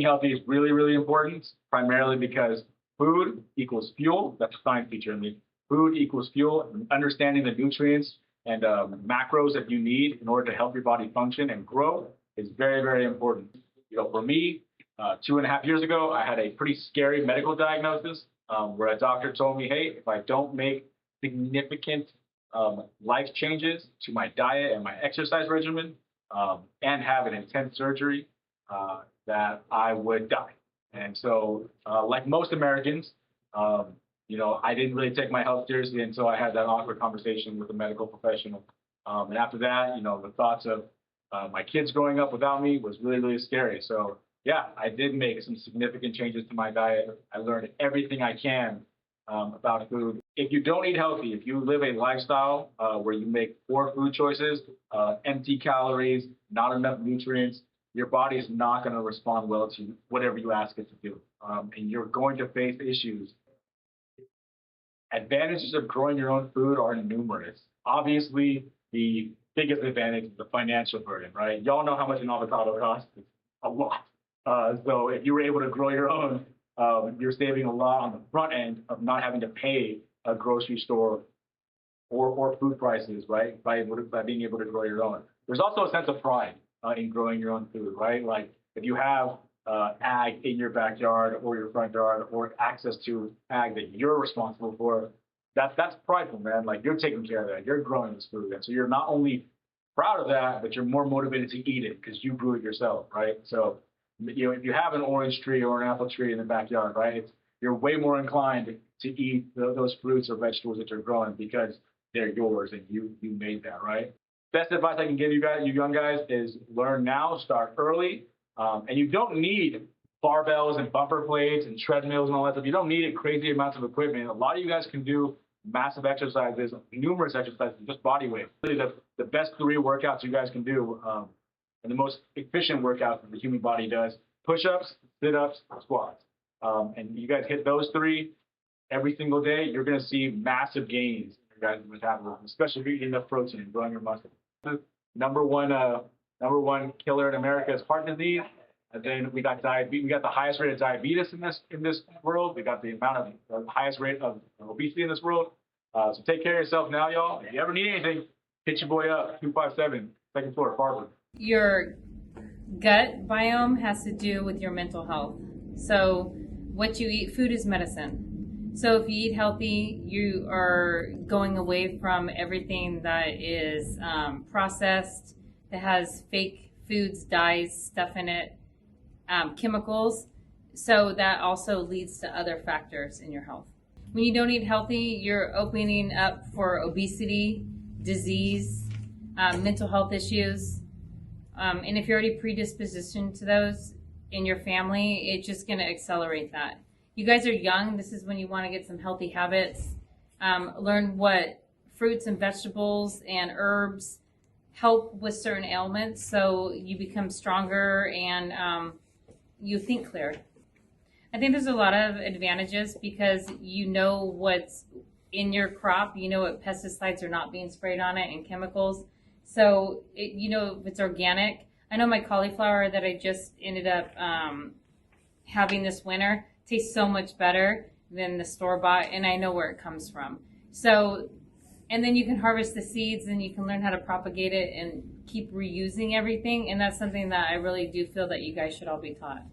healthy is really, really important, primarily because food equals fuel. That's a science teacher in me. Food equals fuel. Understanding the nutrients and macros that you need in order to help your body function and grow is very, very important. For me, 2.5 years ago, I had a pretty scary medical diagnosis where a doctor told me, hey, if I don't make significant life changes to my diet and my exercise regimen and have an intense surgery, that I would die. And so, like most Americans, I didn't really take my health seriously until I had that awkward conversation with a medical professional. And after that, the thoughts of my kids growing up without me was really, really scary. So, yeah, I did make some significant changes to my diet. I learned everything I can about food. If you don't eat healthy, if you live a lifestyle where you make poor food choices, empty calories, not enough nutrients, your body is not going to respond well to whatever you ask it to do. And you're going to face issues. Advantages of growing your own food are numerous. Obviously, the biggest advantage is the financial burden, right? Y'all know how much an avocado costs. It's a lot. So if you were able to grow your own, you're saving a lot on the front end of not having to pay a grocery store or food prices, right? By being able to grow your own. There's also a sense of pride in growing your own food, right? Like if you have ag in your backyard or your front yard or access to ag that you're responsible for, that's prideful, man. Like you're taking care of that. You're growing this food. And so you're not only proud of that, but you're more motivated to eat it because you grew it yourself, right? So, if you have an orange tree or an apple tree in the backyard, right, you're way more inclined to eat those fruits or vegetables that you're growing because they're yours and you made that, right? Best advice I can give you guys, you young guys, is learn now, start early. And you don't need barbells and bumper plates and treadmills and all that stuff. You don't need crazy amounts of equipment. A lot of you guys can do massive exercises, numerous exercises, just body weight. Really, the best 3 workouts you guys can do, and the most efficient workouts that the human body does: push-ups, sit-ups, squats. And you guys hit those 3 every single day, you're going to see massive gains in your guys' metabolism, especially if you're eating enough protein and growing your muscle. Number one killer in America is heart disease. And then we got diabetes. We got the highest rate of diabetes in this world. We got the highest rate of obesity in this world. So take care of yourself now, y'all. If you ever need anything, hit your boy up, 257, second floor, Farber. Your gut biome has to do with your mental health. So what you eat, food is medicine. So if you eat healthy, you are going away from everything that is processed, that has fake foods, dyes, stuff in it, chemicals. So that also leads to other factors in your health. When you don't eat healthy, you're opening up for obesity, disease, mental health issues. And if you're already predispositioned to those in your family, it's just going to accelerate that. You guys are young. This is when you want to get some healthy habits. Learn what fruits and vegetables and herbs help with certain ailments, so you become stronger and you think clear. I think there's a lot of advantages because you know what's in your crop. You know what pesticides are not being sprayed on it and chemicals. So you know if it's organic. I know my cauliflower that I just ended up having this winter tastes so much better than the store-bought, and I know where it comes from. So, and then you can harvest the seeds and you can learn how to propagate it and keep reusing everything. And that's something that I really do feel that you guys should all be taught.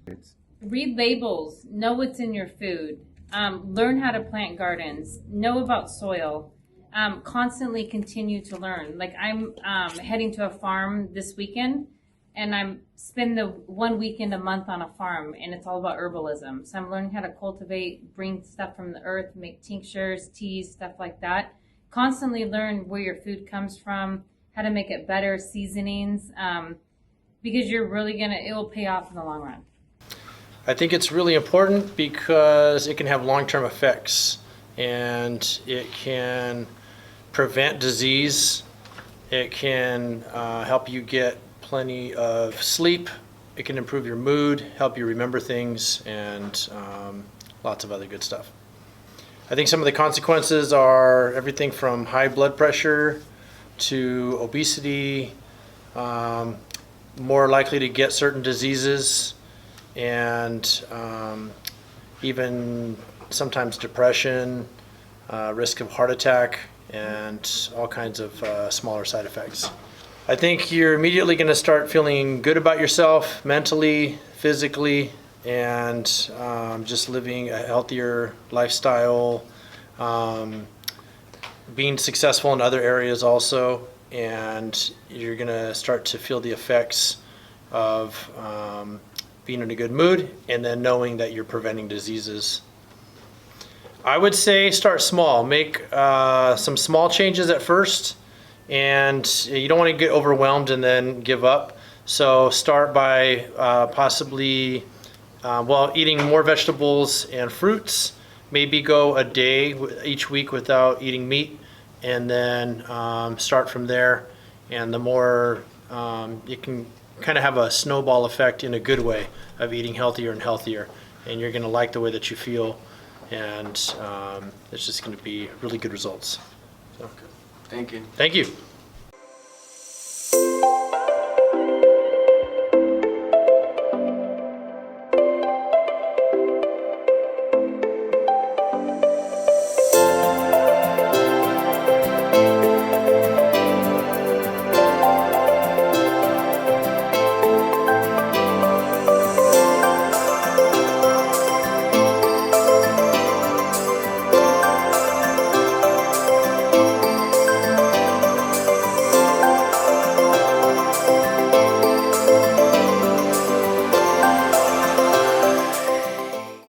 Read labels, know what's in your food, learn how to plant gardens, know about soil, constantly continue to learn. Like I'm heading to a farm this weekend, and I'm spend the 1 weekend a month on a farm, and it's all about herbalism. So I'm learning how to cultivate, bring stuff from the earth, make tinctures, teas, stuff like that. Constantly learn where your food comes from, how to make it better, seasonings, because you're really it will pay off in the long run. I think it's really important because it can have long-term effects, and it can prevent disease. It can help you get plenty of sleep. It can improve your mood, help you remember things, and lots of other good stuff. I think some of the consequences are everything from high blood pressure to obesity, more likely to get certain diseases, and even sometimes depression, risk of heart attack, and all kinds of smaller side effects. I think you're immediately going to start feeling good about yourself mentally, physically, and just living a healthier lifestyle, being successful in other areas also, and you're going to start to feel the effects of being in a good mood and then knowing that you're preventing diseases. I would say start small. Make some small changes at first, and you don't want to get overwhelmed and then give up. So start by possibly eating more vegetables and fruits. Maybe go a day each week without eating meat, and then start from there. And the more you can kind of have a snowball effect in a good way of eating healthier and healthier, and you're going to like the way that you feel, and it's just going to be really good results. So, Thank you. thank you.